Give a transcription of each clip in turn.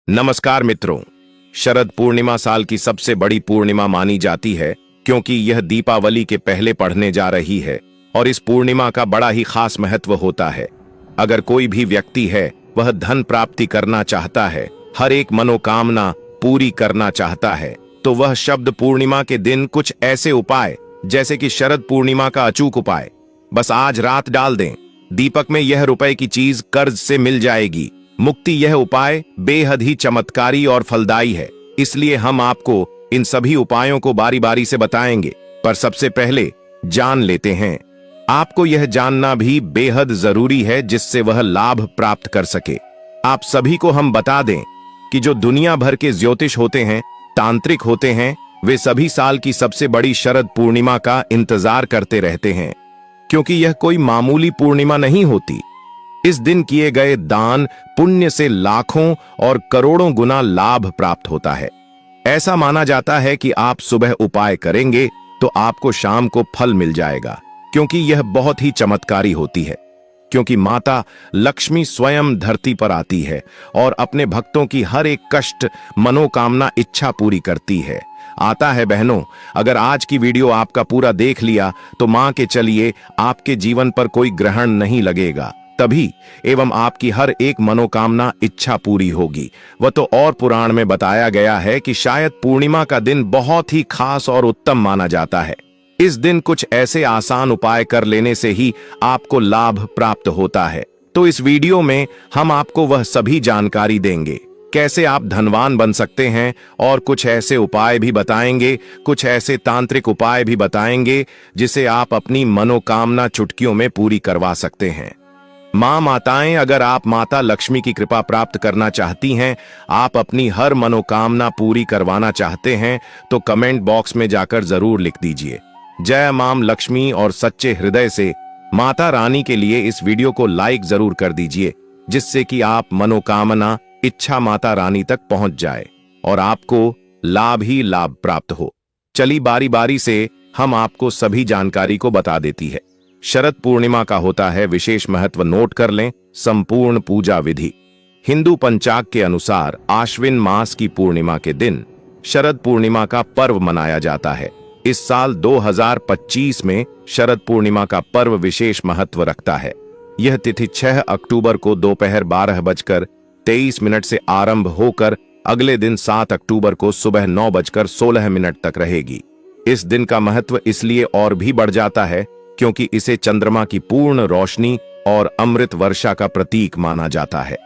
नमस्कार मित्रों। शरद पूर्णिमा साल की सबसे बड़ी पूर्णिमा मानी जाती है क्योंकि यह दीपावली के पहले पड़ने जा रही है और इस पूर्णिमा का बड़ा ही खास महत्व होता है। अगर कोई भी व्यक्ति है वह धन प्राप्ति करना चाहता है, हर एक मनोकामना पूरी करना चाहता है, तो वह शब्द पूर्णिमा के दिन कुछ ऐसे उपाय जैसे कि शरद पूर्णिमा का अचूक उपाय बस आज रात डाल दें, दीपक में यह रुपए की चीज कर्ज से मिल जाएगी। मुक्ति यह उपाय बेहद ही चमत्कारी और फलदायी है, इसलिए हम आपको इन सभी उपायों को बारी बारी से बताएंगे। पर सबसे पहले जान लेते हैं, आपको यह जानना भी बेहद जरूरी है जिससे वह लाभ प्राप्त कर सके। आप सभी को हम बता दें कि जो दुनिया भर के ज्योतिष होते हैं, तांत्रिक होते हैं, वे सभी साल की सबसे बड़ी शरद पूर्णिमा का इंतजार करते रहते हैं, क्योंकि यह कोई मामूली पूर्णिमा नहीं होती। इस दिन किए गए दान पुण्य से लाखों और करोड़ों गुना लाभ प्राप्त होता है। ऐसा माना जाता है कि आप सुबह उपाय करेंगे तो आपको शाम को फल मिल जाएगा, क्योंकि यह बहुत ही चमत्कारी होती है। क्योंकि माता लक्ष्मी स्वयं धरती पर आती है और अपने भक्तों की हर एक कष्ट, मनोकामना, इच्छा पूरी करती है। आता है बहनों, अगर आज की वीडियो आपका पूरा देख लिया तो मान के चलिए आपके जीवन पर कोई ग्रहण नहीं लगेगा, तभी एवं आपकी हर एक मनोकामना, इच्छा पूरी होगी। वह तो और पुराण में बताया गया है कि शायद पूर्णिमा का दिन बहुत ही खास और उत्तम माना जाता है। इस दिन कुछ ऐसे आसान उपाय कर लेने से ही आपको लाभ प्राप्त होता है। तो इस वीडियो में हम आपको वह सभी जानकारी देंगे, कैसे आप धनवान बन सकते हैं, और कुछ ऐसे उपाय भी बताएंगे, कुछ ऐसे तांत्रिक उपाय भी बताएंगे जिसे आप अपनी मनोकामना चुटकियों में पूरी करवा सकते हैं। माताएं, अगर आप माता लक्ष्मी की कृपा प्राप्त करना चाहती हैं, आप अपनी हर मनोकामना पूरी करवाना चाहते हैं, तो कमेंट बॉक्स में जाकर जरूर लिख दीजिए जय मां लक्ष्मी, और सच्चे हृदय से माता रानी के लिए इस वीडियो को लाइक जरूर कर दीजिए, जिससे कि आप मनोकामना, इच्छा माता रानी तक पहुंच जाए और आपको लाभ ही लाभ प्राप्त हो। चली बारी बारी से हम आपको सभी जानकारी को बता देती है। शरद पूर्णिमा का होता है विशेष महत्व, नोट कर लें। संपूर्ण पूजा विधि। हिंदू पंचांग के अनुसार आश्विन मास की पूर्णिमा के दिन शरद पूर्णिमा का पर्व मनाया जाता है। इस साल 2025 में शरद पूर्णिमा का पर्व विशेष महत्व रखता है। यह तिथि 6 अक्टूबर को दोपहर 12:23 से आरंभ होकर अगले दिन 7 अक्टूबर को सुबह 9:16 तक रहेगी। इस दिन का महत्व इसलिए और भी बढ़ जाता है क्योंकि इसे चंद्रमा की पूर्ण रोशनी और अमृत वर्षा का प्रतीक माना जाता है।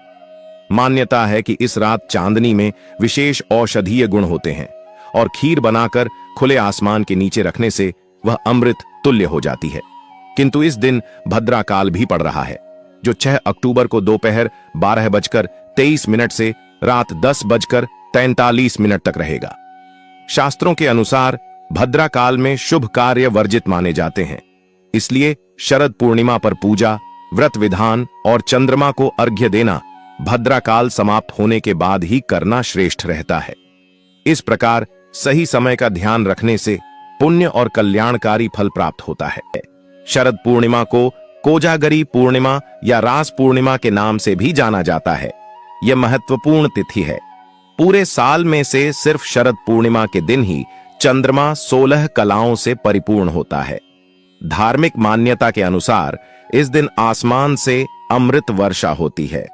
मान्यता है कि इस रात चांदनी में विशेष औषधीय गुण होते हैं और खीर बनाकर खुले आसमान के नीचे रखने से वह अमृत तुल्य हो जाती है। किंतु इस दिन भद्रा काल भी पड़ रहा है, जो 6 अक्टूबर को दोपहर 12:23 से रात 10:43 तक रहेगा। शास्त्रों के अनुसार भद्रा काल में शुभ कार्य वर्जित माने जाते हैं, इसलिए शरद पूर्णिमा पर पूजा, व्रत विधान और चंद्रमा को अर्घ्य देना भद्रा काल समाप्त होने के बाद ही करना श्रेष्ठ रहता है। इस प्रकार सही समय का ध्यान रखने से पुण्य और कल्याणकारी फल प्राप्त होता है। शरद पूर्णिमा को कोजागरी पूर्णिमा या रास पूर्णिमा के नाम से भी जाना जाता है। यह महत्वपूर्ण तिथि है। पूरे साल में से सिर्फ शरद पूर्णिमा के दिन ही चंद्रमा 16 कलाओं से परिपूर्ण होता है। धार्मिक मान्यता के अनुसार इस दिन आसमान से अमृत वर्षा होती है।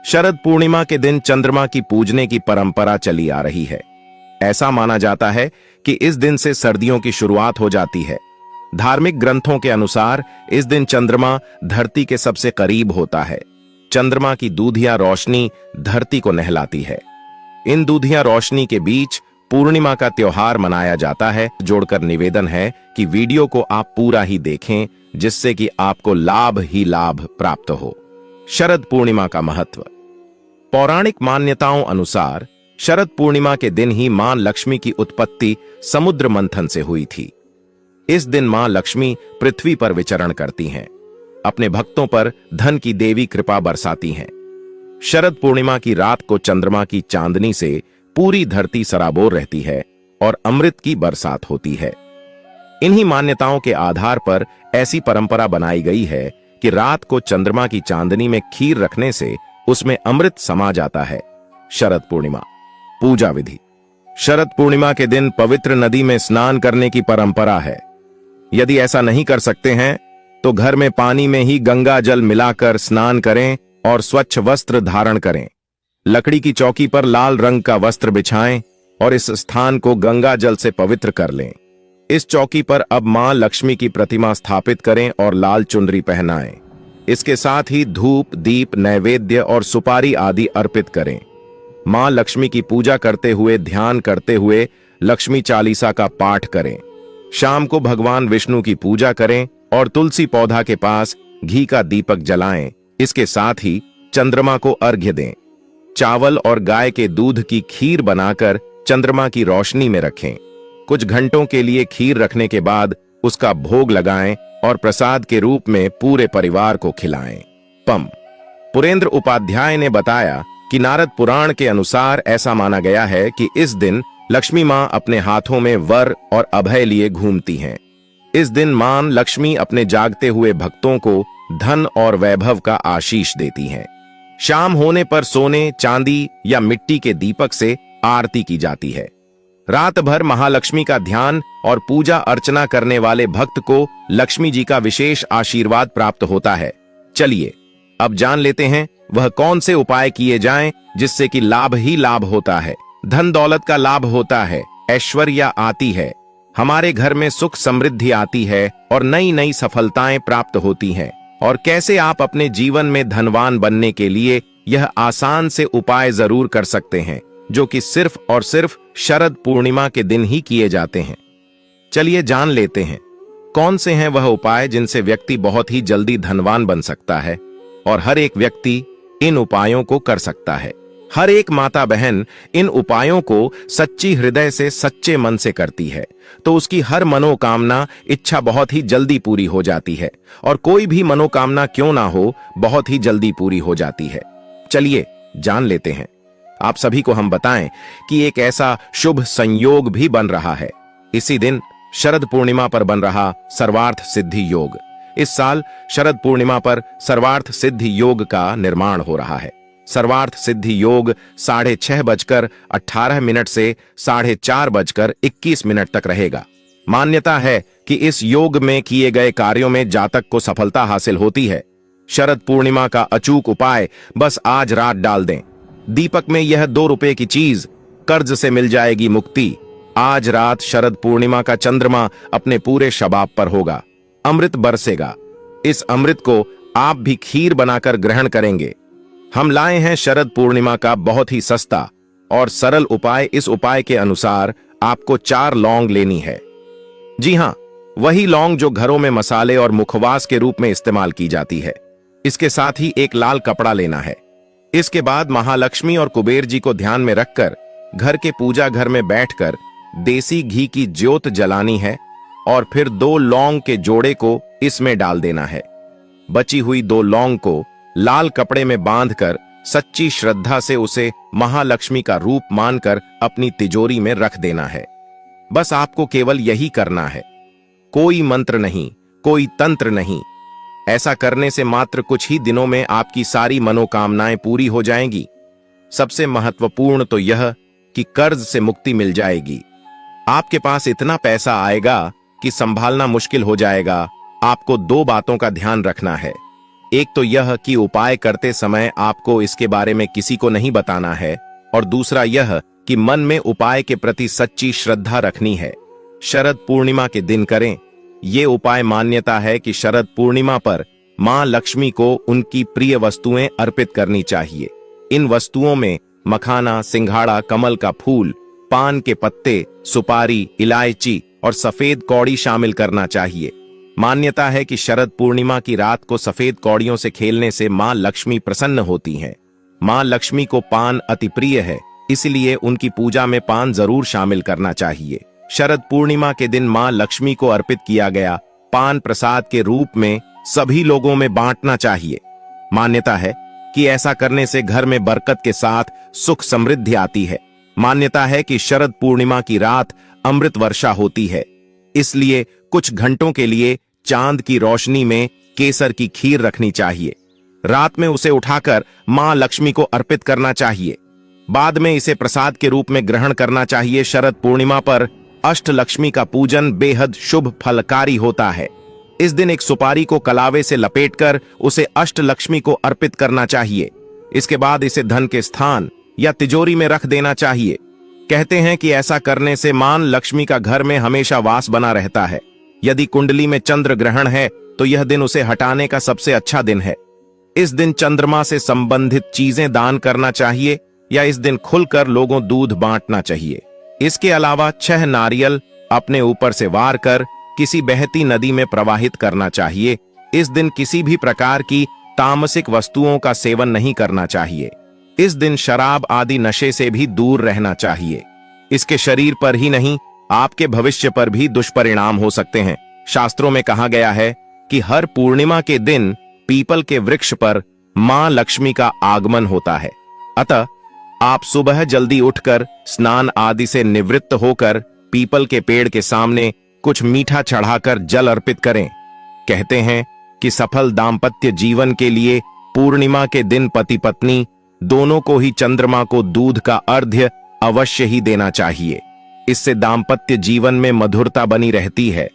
शरद पूर्णिमा के दिन चंद्रमा की पूजने की परंपरा चली आ रही है। ऐसा माना जाता है कि इस दिन से सर्दियों की शुरुआत हो जाती है। धार्मिक ग्रंथों के अनुसार इस दिन चंद्रमा धरती के सबसे करीब होता है। चंद्रमा की दूधिया रोशनी धरती को नहलाती है। इन दूधिया रोशनी के बीच पूर्णिमा का त्योहार मनाया जाता है। जोड़कर निवेदन है कि वीडियो को आप पूरा ही देखें, जिससे कि आपको लाभ ही लाभ प्राप्त हो। शरद पूर्णिमा का महत्व। पौराणिक मान्यताओं अनुसार शरद पूर्णिमा के दिन ही मां लक्ष्मी की उत्पत्ति समुद्र मंथन से हुई थी। इस दिन मां लक्ष्मी पृथ्वी पर विचरण करती हैं, अपने भक्तों पर धन की देवी कृपा बरसाती हैं। शरद पूर्णिमा की रात को चंद्रमा की चांदनी से पूरी धरती सराबोर रहती है और अमृत की बरसात होती है। इन्हीं मान्यताओं के आधार पर ऐसी परंपरा बनाई गई है कि रात को चंद्रमा की चांदनी में खीर रखने से उसमें अमृत समा जाता है। शरद पूर्णिमा। पूजा विधि। शरद पूर्णिमा के दिन पवित्र नदी में स्नान करने की परंपरा है। यदि ऐसा नहीं कर सकते हैं तो घर में पानी में ही गंगा जल मिलाकर स्नान करें और स्वच्छ वस्त्र धारण करें। लकड़ी की चौकी पर लाल रंग का वस्त्र बिछाएं और इस स्थान को गंगा जल से पवित्र कर लें। इस चौकी पर अब मां लक्ष्मी की प्रतिमा स्थापित करें और लाल चुनरी पहनाएं। इसके साथ ही धूप, दीप, नैवेद्य और सुपारी आदि अर्पित करें। मां लक्ष्मी की पूजा करते हुए ध्यान करते हुए लक्ष्मी चालीसा का पाठ करें। शाम को भगवान विष्णु की पूजा करें और तुलसी पौधा के पास घी का दीपक जलाएं। इसके साथ ही चंद्रमा को अर्घ्य दें। चावल और गाय के दूध की खीर बनाकर चंद्रमा की रोशनी में रखें। कुछ घंटों के लिए खीर रखने के बाद उसका भोग लगाएं और प्रसाद के रूप में पूरे परिवार को खिलाएं। पम पुरेंद्र उपाध्याय ने बताया कि नारद पुराण के अनुसार ऐसा माना गया है कि इस दिन लक्ष्मी मां अपने हाथों में वर और अभय लिए घूमती हैं। इस दिन मां लक्ष्मी अपने जागते हुए भक्तों को धन और वैभव का आशीष देती हैं। शाम होने पर सोने, चांदी या मिट्टी के दीपक से आरती की जाती है। रात भर महालक्ष्मी का ध्यान और पूजा अर्चना करने वाले भक्त को लक्ष्मी जी का विशेष आशीर्वाद प्राप्त होता है। चलिए अब जान लेते हैं वह कौन से उपाय किए जाएं जिससे कि लाभ ही लाभ होता है, धन दौलत का लाभ होता है, ऐश्वर्य आती है, हमारे घर में सुख समृद्धि आती है और नई नई सफलताएं प्राप्त होती हैं। और कैसे आप अपने जीवन में धनवान बनने के लिए यह आसान से उपाय जरूर कर सकते हैं जो कि सिर्फ और सिर्फ शरद पूर्णिमा के दिन ही किए जाते हैं। चलिए जान लेते हैं कौन से हैं वह उपाय जिनसे व्यक्ति बहुत ही जल्दी धनवान बन सकता है। और हर एक व्यक्ति इन उपायों को कर सकता है। हर एक माता बहन इन उपायों को सच्ची हृदय से, सच्चे मन से करती है तो उसकी हर मनोकामना, इच्छा बहुत ही जल्दी पूरी हो जाती है। और कोई भी मनोकामना क्यों ना हो, बहुत ही जल्दी पूरी हो जाती है। चलिए जान लेते हैं। आप सभी को हम बताएं कि एक ऐसा शुभ संयोग भी बन रहा है। इसी दिन शरद पूर्णिमा पर बन रहा सर्वार्थ सिद्धि योग। इस साल शरद पूर्णिमा पर सर्वार्थ सिद्धि योग का निर्माण हो रहा है। सर्वार्थ सिद्धि योग 6:18 से 4:21 तक रहेगा। मान्यता है कि इस योग में किए गए कार्यों में जातक को सफलता हासिल होती है। शरद पूर्णिमा का अचूक उपाय बस आज रात डाल दें। दीपक में यह 2 रुपए की चीज, कर्ज से मिल जाएगी मुक्ति। आज रात शरद पूर्णिमा का चंद्रमा अपने पूरे शबाब पर होगा। अमृत बरसेगा। इस अमृत को आप भी खीर बनाकर ग्रहण करेंगे। हम लाए हैं शरद पूर्णिमा का बहुत ही सस्ता और सरल उपाय। इस उपाय के अनुसार आपको 4 लौंग लेनी है। जी हां, वही लौंग जो घरों में मसाले और मुखवास के रूप में इस्तेमाल की जाती है। इसके साथ ही एक लाल कपड़ा लेना है। इसके बाद महालक्ष्मी और कुबेर जी को ध्यान में रखकर घर के पूजा घर में बैठकर देसी घी की ज्योत जलानी है और फिर 2 लौंग के जोड़े को इसमें डाल देना है। बची हुई 2 लौंग को लाल कपड़े में बांधकर सच्ची श्रद्धा से उसे महालक्ष्मी का रूप मानकर अपनी तिजोरी में रख देना है। बस आपको केवल यही करना है। कोई मंत्र नहीं, कोई तंत्र नहीं। ऐसा करने से मात्र कुछ ही दिनों में आपकी सारी मनोकामनाएं पूरी हो जाएंगी। सबसे महत्वपूर्ण तो यह कि कर्ज से मुक्ति मिल जाएगी। आपके पास इतना पैसा आएगा कि संभालना मुश्किल हो जाएगा। आपको 2 बातों का ध्यान रखना है। एक तो यह कि उपाय करते समय आपको इसके बारे में किसी को नहीं बताना है और दूसरा यह कि मन में उपाय के प्रति सच्ची श्रद्धा रखनी है। शरद पूर्णिमा के दिन करें। ये उपाय मान्यता है कि शरद पूर्णिमा पर मां लक्ष्मी को उनकी प्रिय वस्तुएं अर्पित करनी चाहिए। इन वस्तुओं में मखाना, सिंघाड़ा, कमल का फूल, पान के पत्ते, सुपारी, इलायची और सफेद कौड़ी शामिल करना चाहिए। मान्यता है कि शरद पूर्णिमा की रात को सफेद कौड़ियों से खेलने से मां लक्ष्मी प्रसन्न होती हैं। मां लक्ष्मी को पान अति प्रिय है, इसलिए उनकी पूजा में पान जरूर शामिल करना चाहिए। शरद पूर्णिमा के दिन मां लक्ष्मी को अर्पित किया गया पान प्रसाद के रूप में सभी लोगों में बांटना चाहिए। मान्यता है कि ऐसा करने से घर में बरकत के साथ सुख समृद्धि आती है। मान्यता है कि शरद पूर्णिमा की रात अमृत वर्षा होती है, इसलिए कुछ घंटों के लिए चांद की रोशनी में केसर की खीर रखनी चाहिए। रात में उसे उठाकर मां लक्ष्मी को अर्पित करना चाहिए। बाद में इसे प्रसाद के रूप में ग्रहण करना चाहिए। शरद पूर्णिमा पर अष्टलक्ष्मी का पूजन बेहद शुभ फलकारी होता है। इस दिन एक सुपारी को कलावे से लपेटकर उसे अष्टलक्ष्मी को अर्पित करना चाहिए। इसके बाद इसे धन के स्थान या तिजोरी में रख देना चाहिए। कहते हैं कि ऐसा करने से मां लक्ष्मी का घर में हमेशा वास बना रहता है। यदि कुंडली में चंद्र ग्रहण है तो यह दिन उसे हटाने का सबसे अच्छा दिन है। इस दिन चंद्रमा से संबंधित चीजें दान करना चाहिए या इस दिन खुलकर लोगों दूध बांटना चाहिए। इसके अलावा 6 नारियल अपने ऊपर से वार कर किसी बहती नदी में प्रवाहित करना चाहिए। इस दिन किसी भी प्रकार की तामसिक वस्तुओं का सेवन नहीं करना चाहिए। इस दिन शराब आदि नशे से भी दूर रहना चाहिए। इसके शरीर पर ही नहीं, आपके भविष्य पर भी दुष्परिणाम हो सकते हैं। शास्त्रों में कहा गया है कि हर पूर्णिमा के दिन पीपल के वृक्ष पर मां लक्ष्मी का आगमन होता है। अतः आप सुबह जल्दी उठकर स्नान आदि से निवृत्त होकर पीपल के पेड़ के सामने कुछ मीठा चढ़ाकर जल अर्पित करें। कहते हैं कि सफल दाम्पत्य जीवन के लिए पूर्णिमा के दिन पति पत्नी दोनों को ही चंद्रमा को दूध का अर्घ्य अवश्य ही देना चाहिए। इससे दाम्पत्य जीवन में मधुरता बनी रहती है।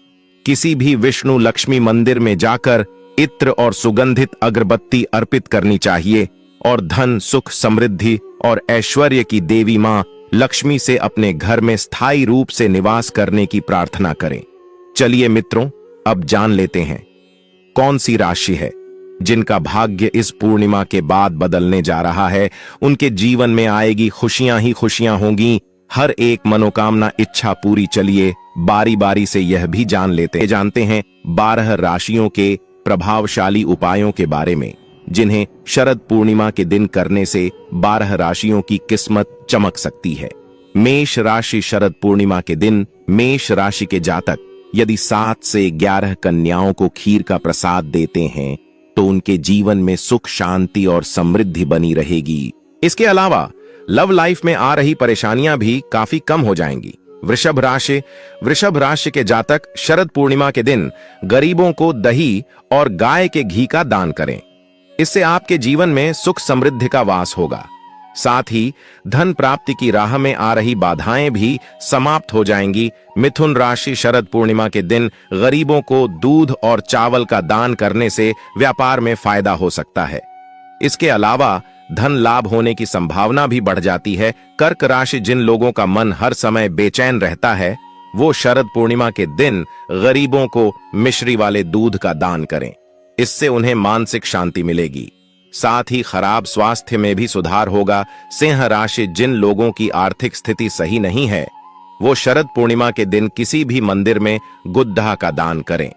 किसी भी विष्णु लक्ष्मी मंदिर में जाकर इत्र और सुगंधित अगरबत्ती अर्पित करनी चाहिए और धन, सुख, समृद्धि और ऐश्वर्य की देवी मां लक्ष्मी से अपने घर में स्थायी रूप से निवास करने की प्रार्थना करें। चलिए मित्रों, अब जान लेते हैं कौन सी राशि है जिनका भाग्य इस पूर्णिमा के बाद बदलने जा रहा है। उनके जीवन में आएगी खुशियां ही खुशियां होंगी, हर एक मनोकामना इच्छा पूरी। चलिए बारी बारी से यह भी जानते हैं 12 राशियों के प्रभावशाली उपायों के बारे में, जिन्हें शरद पूर्णिमा के दिन करने से 12 राशियों की किस्मत चमक सकती है। मेष राशि। शरद पूर्णिमा के दिन मेष राशि के जातक यदि 7 से 11 कन्याओं को खीर का प्रसाद देते हैं तो उनके जीवन में सुख, शांति और समृद्धि बनी रहेगी। इसके अलावा लव लाइफ में आ रही परेशानियां भी काफी कम हो जाएंगी। वृषभ राशि। वृषभ राशि के जातक शरद पूर्णिमा के दिन गरीबों को दही और गाय के घी का दान करें। इससे आपके जीवन में सुख समृद्धि का वास होगा। साथ ही धन प्राप्ति की राह में आ रही बाधाएं भी समाप्त हो जाएंगी। मिथुन राशि। शरद पूर्णिमा के दिन गरीबों को दूध और चावल का दान करने से व्यापार में फायदा हो सकता है। इसके अलावा धन लाभ होने की संभावना भी बढ़ जाती है। कर्क राशि। जिन लोगों का मन हर समय बेचैन रहता है वो शरद पूर्णिमा के दिन गरीबों को मिश्री वाले दूध का दान करें। इससे उन्हें मानसिक शांति मिलेगी। साथ ही खराब स्वास्थ्य में भी सुधार होगा। सिंह राशि। जिन लोगों की आर्थिक स्थिति सही नहीं है वो शरद पूर्णिमा के दिन किसी भी मंदिर में गुद्दा का दान करें।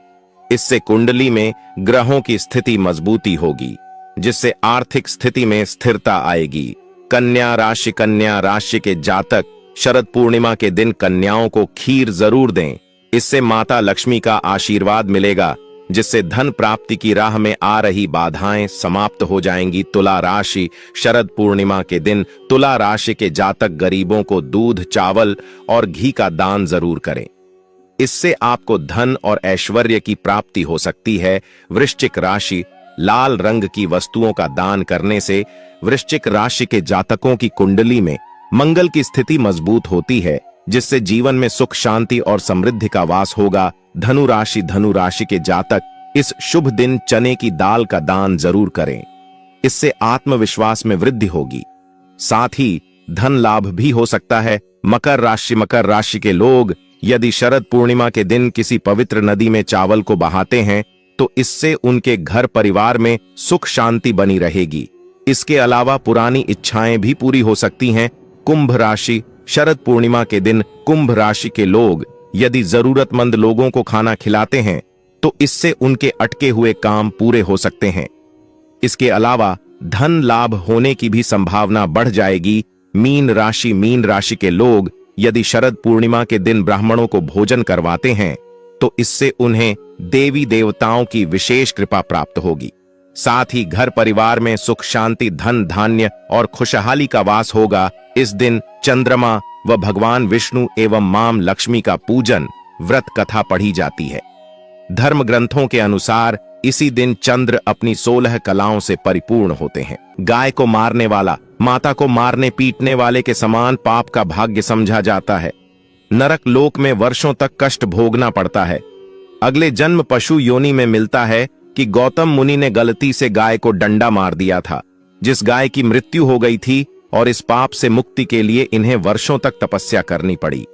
इससे कुंडली में ग्रहों की स्थिति मजबूती होगी, जिससे आर्थिक स्थिति में स्थिरता आएगी। कन्या राशि। कन्या राशि के जातक शरद पूर्णिमा के दिन कन्याओं को खीर जरूर दें। इससे माता लक्ष्मी का आशीर्वाद मिलेगा, जिससे धन प्राप्ति की राह में आ रही बाधाएं समाप्त हो जाएंगी। तुला राशि। शरद पूर्णिमा के दिन तुला राशि के जातक गरीबों को दूध, चावल और घी का दान जरूर करें। इससे आपको धन और ऐश्वर्य की प्राप्ति हो सकती है। वृश्चिक राशि। लाल रंग की वस्तुओं का दान करने से वृश्चिक राशि के जातकों की कुंडली में मंगल की स्थिति मजबूत होती है, जिससे जीवन में सुख, शांति और समृद्धि का वास होगा। धनु राशि। धनु राशि के जातक इस शुभ दिन चने की दाल का दान जरूर करें। इससे आत्मविश्वास में वृद्धि होगी। साथ ही धन लाभ भी हो सकता है। मकर राशि। मकर राशि के लोग यदि शरद पूर्णिमा के दिन किसी पवित्र नदी में चावल को बहाते हैं तो इससे उनके घर परिवार में सुख शांति बनी रहेगी। इसके अलावा पुरानी इच्छाएं भी पूरी हो सकती हैं। कुंभ राशि। शरद पूर्णिमा के दिन कुंभ राशि के लोग यदि जरूरतमंद लोगों को खाना खिलाते हैं तो इससे उनके अटके हुए काम पूरे हो सकते हैं। इसके अलावा धन लाभ होने की भी संभावना बढ़ जाएगी। मीन राशि। मीन राशि के लोग यदि शरद पूर्णिमा के दिन ब्राह्मणों को भोजन करवाते हैं तो इससे उन्हें देवी देवताओं की विशेष कृपा प्राप्त होगी। साथ ही घर परिवार में सुख, शांति, धन धान्य और खुशहाली का वास होगा। इस दिन चंद्रमा व भगवान विष्णु एवं मां लक्ष्मी का पूजन, व्रत कथा पढ़ी जाती है। धर्म ग्रंथों के अनुसार इसी दिन चंद्र अपनी 16 कलाओं से परिपूर्ण होते हैं। गाय को मारने वाला माता को मारने पीटने वाले के समान पाप का भाग्य समझा जाता है। नरक लोक में वर्षों तक कष्ट भोगना पड़ता है। अगले जन्म पशु योनि में मिलता है कि गौतम मुनि ने गलती से गाय को डंडा मार दिया था, जिस गाय की मृत्यु हो गई थी, और इस पाप से मुक्ति के लिए इन्हें वर्षों तक तपस्या करनी पड़ी।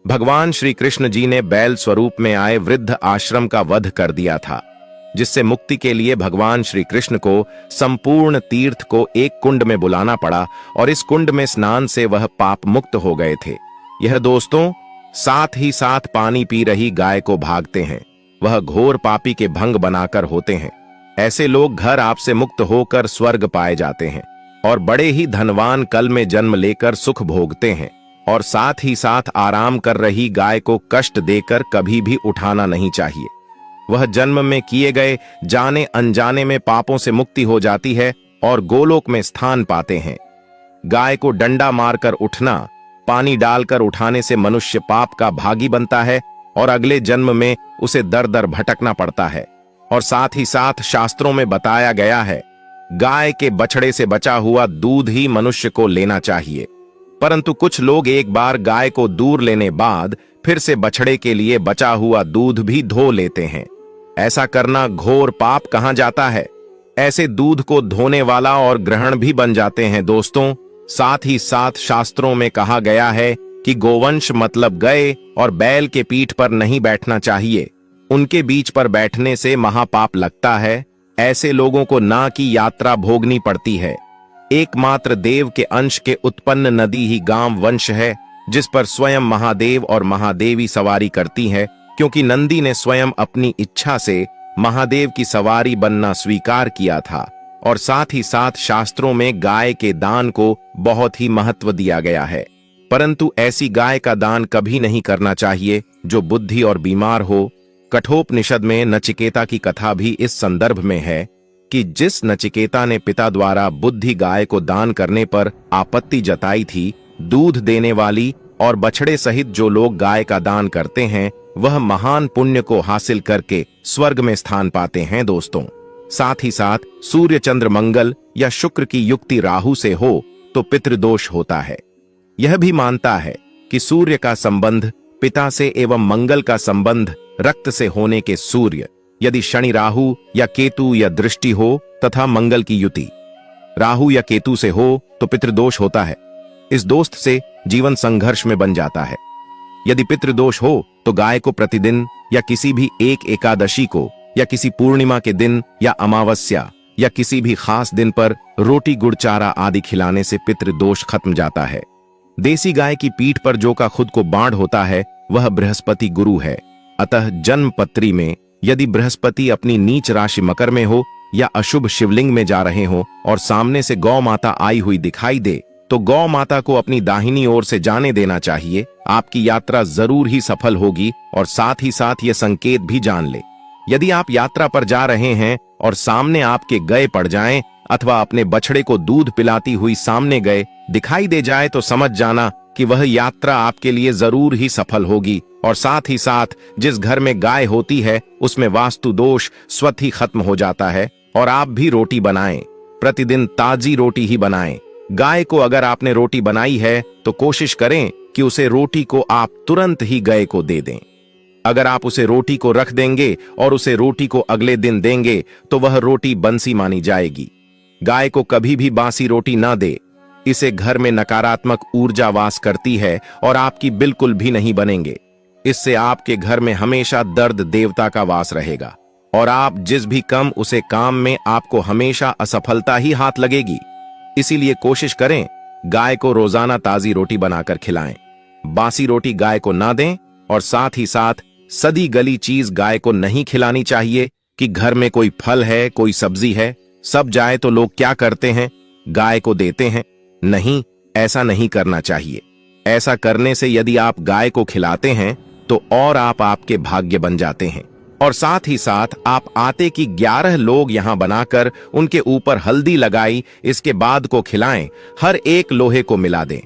भगवान श्री कृष्ण जी ने बैल स्वरूप में आए वृद्ध आश्रम का वध कर दिया था, जिससे मुक्ति के लिए भगवान श्री कृष्ण को संपूर्ण तीर्थ को एक कुंड में बुलाना पड़ा और इस कुंड में स्नान से वह पाप मुक्त हो गए थे। यह दोस्तों साथ ही साथ पानी पी रही गाय को भागते हैं, वह घोर पापी के भंग बनाकर होते हैं। ऐसे लोग घर आपसे मुक्त होकर स्वर्ग पाए जाते हैं और बड़े ही धनवान कल में जन्म लेकर सुख भोगते हैं। और साथ ही साथ आराम कर रही गाय को कष्ट देकर कभी भी उठाना नहीं चाहिए। वह जन्म में किए गए जाने अनजाने में पापों से मुक्ति हो जाती है और गोलोक में स्थान पाते हैं। गाय को डंडा मारकर उठना, पानी डालकर उठाने से मनुष्य पाप का भागी बनता है और अगले जन्म में उसे दर दर भटकना पड़ता है। और साथ ही साथ शास्त्रों में बताया गया है, गाय के बछड़े से बचा हुआ दूध ही मनुष्य को लेना चाहिए। परंतु कुछ लोग एक बार गाय को दूर लेने बाद फिर से बछड़े के लिए बचा हुआ दूध भी धो लेते हैं। ऐसा करना घोर पाप कहा जाता है। ऐसे दूध को धोने वाला और ग्रहण भी बन जाते हैं दोस्तों। साथ ही साथ शास्त्रों में कहा गया है कि गोवंश मतलब गाय और बैल के पीठ पर नहीं बैठना चाहिए, उनके बीच पर बैठने से महापाप लगता है। ऐसे लोगों को ना की यात्रा भोगनी पड़ती है। एकमात्र देव के अंश के उत्पन्न नदी ही गाम वंश है, जिस पर स्वयं महादेव और महादेवी सवारी करती है, क्योंकि नंदी ने स्वयं अपनी इच्छा से महादेव की सवारी बनना स्वीकार किया था। और साथ ही साथ शास्त्रों में गाय के दान को बहुत ही महत्व दिया गया है। परंतु ऐसी गाय का दान कभी नहीं करना चाहिए जो बुद्धि और बीमार हो। कठोपनिषद में नचिकेता की कथा भी इस संदर्भ में है कि जिस नचिकेता ने पिता द्वारा बुद्धि गाय को दान करने पर आपत्ति जताई थी, दूध देने वाली और बछड़े सहित जो लोग गाय का दान करते हैं, वह महान पुण्य को हासिल करके स्वर्ग में स्थान पाते हैं दोस्तों। साथ ही साथ सूर्य चंद्र मंगल या शुक्र की युक्ति राहु से हो तो पितृदोष होता है। यह भी मानता है कि सूर्य का संबंध पिता से एवं मंगल का संबंध रक्त से होने के सूर्य, यदि शनि राहु या केतु या दृष्टि हो तथा मंगल की युति राहु या केतु से हो तो पितृदोष होता है। इस दोस्त से जीवन संघर्ष में बन जाता है। यदि पितृदोष हो तो गाय को प्रतिदिन या किसी भी एक एकादशी को या किसी पूर्णिमा के दिन या अमावस्या या किसी भी खास दिन पर रोटी गुड़ चारा आदि खिलाने से पितृदोष खत्म जाता है। देसी गाय की पीठ पर जो का खुद को बाण होता है वह बृहस्पति गुरु है। अतः जन्म पत्री में यदि बृहस्पति अपनी नीच राशि मकर में हो या अशुभ शिवलिंग में जा रहे हो और सामने से गौ माता आई हुई दिखाई दे तो गौ माता को अपनी दाहिनी ओर से जाने देना चाहिए। आपकी यात्रा जरूर ही सफल होगी। और साथ ही साथ ये संकेत भी जान ले, यदि आप यात्रा पर जा रहे हैं और सामने आपके गए पड़ जाएं अथवा अपने बछड़े को दूध पिलाती हुई सामने गए दिखाई दे जाए तो समझ जाना कि वह यात्रा आपके लिए जरूर ही सफल होगी। और साथ ही साथ जिस घर में गाय होती है उसमें वास्तु दोष स्वतः ही खत्म हो जाता है। और आप भी रोटी बनाएं, प्रतिदिन ताजी रोटी ही बनाएं। गाय को अगर आपने रोटी बनाई है तो कोशिश करें कि उसे रोटी को आप तुरंत ही गाय को दे दें। अगर आप उसे रोटी को रख देंगे और उसे रोटी को अगले दिन देंगे तो वह रोटी बंसी मानी जाएगी। गाय को कभी भी बासी रोटी ना दे, इसे घर में नकारात्मक ऊर्जा वास करती है और आपकी बिल्कुल भी नहीं बनेंगे। इससे आपके घर में हमेशा दर्द देवता का वास रहेगा और आप जिस भी कम उसे काम में आपको हमेशा असफलता ही हाथ लगेगी। इसीलिए कोशिश करें गाय को रोजाना ताजी रोटी बनाकर खिलाएं। बासी रोटी गाय को ना दें और साथ ही साथ सदी गली चीज गाय को नहीं खिलानी चाहिए कि घर में कोई फल है, कोई सब्जी है, सब जाए तो लोग क्या करते हैं, गाय को देते हैं। नहीं, ऐसा नहीं करना चाहिए। ऐसा करने से यदि आप गाय को खिलाते हैं तो और आप आपके भाग्य बन जाते हैं। और साथ ही साथ आप आटे की 11 लोग यहां बनाकर उनके ऊपर हल्दी लगाई, इसके बाद को खिलाएं। हर एक लोहे को मिला दें।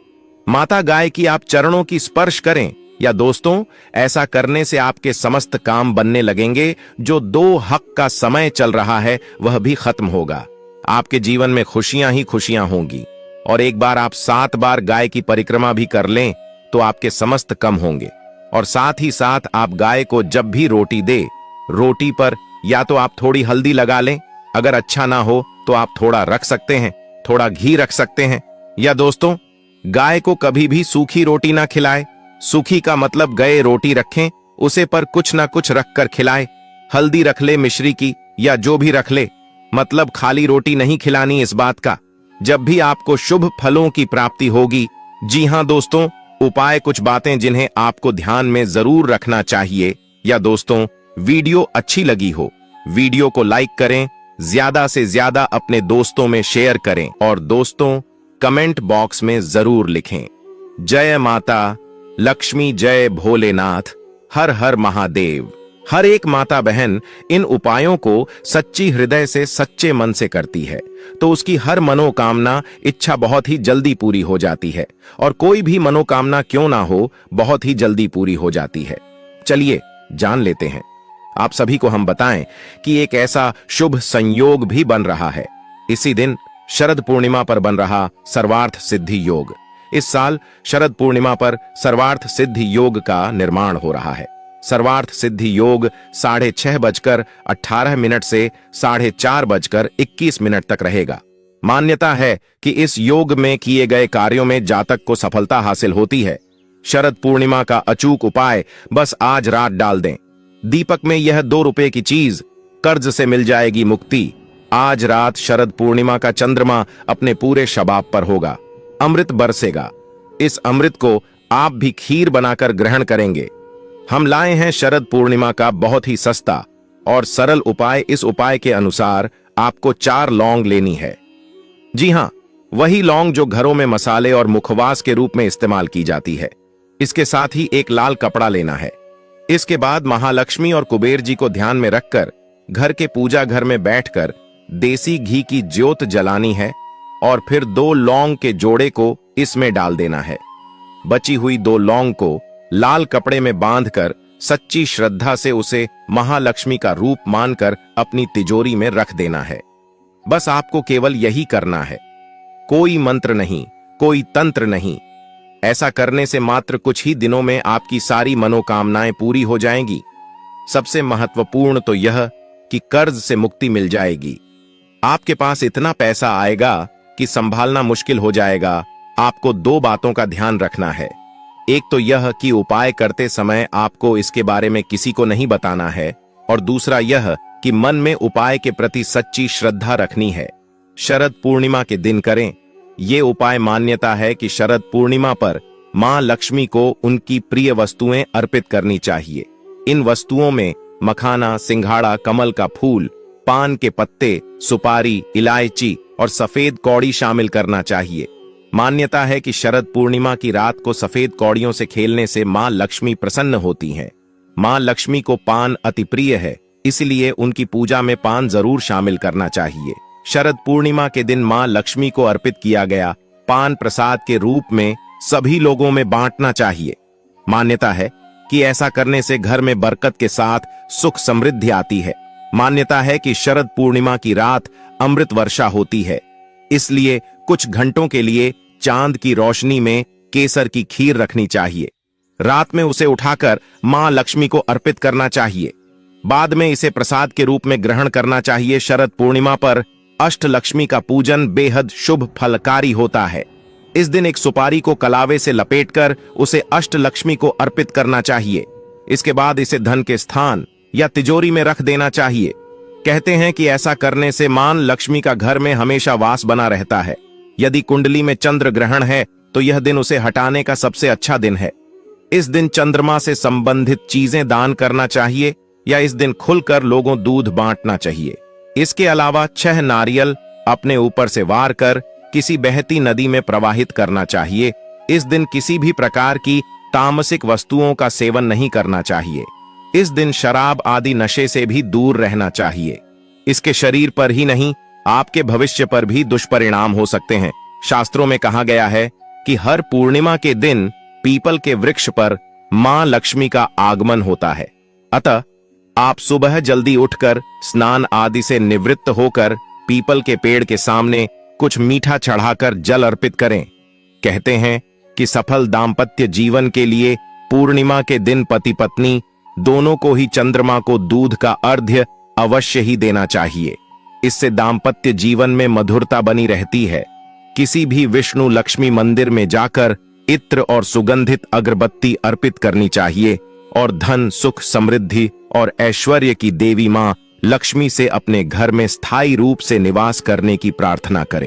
माता गाय की आप चरणों की स्पर्श करें या दोस्तों, ऐसा करने से आपके समस्त काम बनने लगेंगे। जो 2 हक का समय चल रहा है वह भी खत्म होगा। आपके जीवन में खुशियां ही खुशियां होंगी। और एक बार आप 7 बार गाय की परिक्रमा भी कर लें तो आपके समस्त कम होंगे। और साथ ही साथ आप गाय को जब भी रोटी दे, रोटी पर या तो आप थोड़ी हल्दी लगा लें, अगर अच्छा ना हो तो आप थोड़ा रख सकते हैं, थोड़ा घी रख सकते हैं। या दोस्तों, गाय को कभी भी सूखी रोटी ना खिलाए। सूखी का मतलब गए रोटी रखें, उसे पर कुछ ना कुछ रख कर खिलाए। हल्दी रख ले मिश्री की या जो भी रख ले, मतलब खाली रोटी नहीं खिलानी। इस बात का जब भी आपको शुभ फलों की प्राप्ति होगी। जी हां दोस्तों, उपाय कुछ बातें जिन्हें आपको ध्यान में जरूर रखना चाहिए। या दोस्तों, वीडियो अच्छी लगी हो, वीडियो को लाइक करें, ज्यादा से ज्यादा अपने दोस्तों में शेयर करें और दोस्तों कमेंट बॉक्स में जरूर लिखें, जय माता लक्ष्मी, जय भोलेनाथ, हर हर महादेव। हर एक माता बहन इन उपायों को सच्ची हृदय से, सच्चे मन से करती है तो उसकी हर मनोकामना, इच्छा बहुत ही जल्दी पूरी हो जाती है। और कोई भी मनोकामना क्यों ना हो, बहुत ही जल्दी पूरी हो जाती है। चलिए जान लेते हैं। आप सभी को हम बताएं कि एक ऐसा शुभ संयोग भी बन रहा है। इसी दिन शरद पूर्णिमा पर बन रहा सर्वार्थ सिद्धि योग। इस साल शरद पूर्णिमा पर सर्वार्थ सिद्धि योग का निर्माण हो रहा है। सर्वार्थ सिद्धि योग 6:18 से 4:21 तक रहेगा। मान्यता है कि इस योग में किए गए कार्यों में जातक को सफलता हासिल होती है। शरद पूर्णिमा का अचूक उपाय, बस आज रात डाल दें दीपक में यह 2 रुपए की चीज, कर्ज से मिल जाएगी मुक्ति। आज रात शरद पूर्णिमा का चंद्रमा अपने पूरे शबाब पर होगा, अमृत बरसेगा। इस अमृत को आप भी खीर बनाकर ग्रहण करेंगे। हम लाए हैं शरद पूर्णिमा का बहुत ही सस्ता और सरल उपाय। इस उपाय के अनुसार आपको 4 लौंग लेनी है। जी हां, वही लौंग जो घरों में मसाले और मुखवास के रूप में इस्तेमाल की जाती है। इसके साथ ही एक लाल कपड़ा लेना है। इसके बाद महालक्ष्मी और कुबेर जी को ध्यान में रखकर घर के पूजा घर में बैठकर देसी घी की ज्योत जलानी है और फिर 2 लौंग के जोड़े को इसमें डाल देना है। बची हुई 2 लौंग को लाल कपड़े में बांधकर सच्ची श्रद्धा से उसे महालक्ष्मी का रूप मानकर अपनी तिजोरी में रख देना है। बस आपको केवल यही करना है, कोई मंत्र नहीं, कोई तंत्र नहीं। ऐसा करने से मात्र कुछ ही दिनों में आपकी सारी मनोकामनाएं पूरी हो जाएंगी। सबसे महत्वपूर्ण तो यह कि कर्ज से मुक्ति मिल जाएगी। आपके पास इतना पैसा आएगा कि संभालना मुश्किल हो जाएगा। आपको 2 बातों का ध्यान रखना है। एक तो यह कि उपाय करते समय आपको इसके बारे में किसी को नहीं बताना है, और दूसरा यह कि मन में उपाय के प्रति सच्ची श्रद्धा रखनी है। शरद पूर्णिमा के दिन करें। ये उपाय मान्यता है कि शरद पूर्णिमा पर मां लक्ष्मी को उनकी प्रिय वस्तुएं अर्पित करनी चाहिए। इन वस्तुओं में मखाना, सिंघाड़ा, कमल का फूल, पान के पत्ते, सुपारी, इलायची और सफेद कौड़ी शामिल करना चाहिए। मान्यता है कि शरद पूर्णिमा की रात को सफेद कौड़ियों से खेलने से मां लक्ष्मी प्रसन्न होती हैं। मां लक्ष्मी को पान अति प्रिय है, इसलिए उनकी पूजा में पान जरूर शामिल करना चाहिए। शरद पूर्णिमा के दिन मां लक्ष्मी को अर्पित किया गया पान प्रसाद के रूप में सभी लोगों में बांटना चाहिए। मान्यता है कि ऐसा करने से घर में बरकत के साथ सुख समृद्धि आती है। मान्यता है कि शरद पूर्णिमा की रात अमृत वर्षा होती है, इसलिए कुछ घंटों के लिए चांद की रोशनी में केसर की खीर रखनी चाहिए। रात में उसे उठाकर मां लक्ष्मी को अर्पित करना चाहिए। बाद में इसे प्रसाद के रूप में ग्रहण करना चाहिए। शरद पूर्णिमा पर अष्टलक्ष्मी का पूजन बेहद शुभ फलकारी होता है। इस दिन एक सुपारी को कलावे से लपेटकर उसे अष्टलक्ष्मी को अर्पित करना चाहिए। इसके बाद इसे धन के स्थान या तिजोरी में रख देना चाहिए। कहते हैं कि ऐसा करने से मां लक्ष्मी का घर में हमेशा वास बना रहता है। यदि कुंडली में चंद्र ग्रहण है तो यह दिन उसे हटाने का सबसे अच्छा दिन है। इस दिन चंद्रमा से संबंधित चीजें दान करना चाहिए या इस दिन खुलकर लोगों दूध बांटना चाहिए। इसके अलावा 6 नारियल अपने ऊपर से वार कर किसी बहती नदी में प्रवाहित करना चाहिए। इस दिन किसी भी प्रकार की तामसिक वस्तुओं का सेवन नहीं करना चाहिए। इस दिन शराब आदि नशे से भी दूर रहना चाहिए। इसके शरीर पर ही नहीं, आपके भविष्य पर भी दुष्परिणाम हो सकते हैं। शास्त्रों में कहा गया है कि हर पूर्णिमा के दिन पीपल के वृक्ष पर मां लक्ष्मी का आगमन होता है। अतः आप सुबह जल्दी उठकर स्नान आदि से निवृत्त होकर पीपल के पेड़ के सामने कुछ मीठा चढ़ाकर जल अर्पित करें। कहते हैं कि सफल दाम्पत्य जीवन के लिए पूर्णिमा के दिन पति पत्नी दोनों को ही चंद्रमा को दूध का अर्घ्य अवश्य ही देना चाहिए। इससे दाम्पत्य जीवन में मधुरता बनी रहती है। किसी भी विष्णु लक्ष्मी मंदिर में जाकर इत्र और सुगंधित अगरबत्ती अर्पित करनी चाहिए और धन, सुख, समृद्धि और ऐश्वर्य की देवी मां लक्ष्मी से अपने घर में स्थायी रूप से निवास करने की प्रार्थना करें।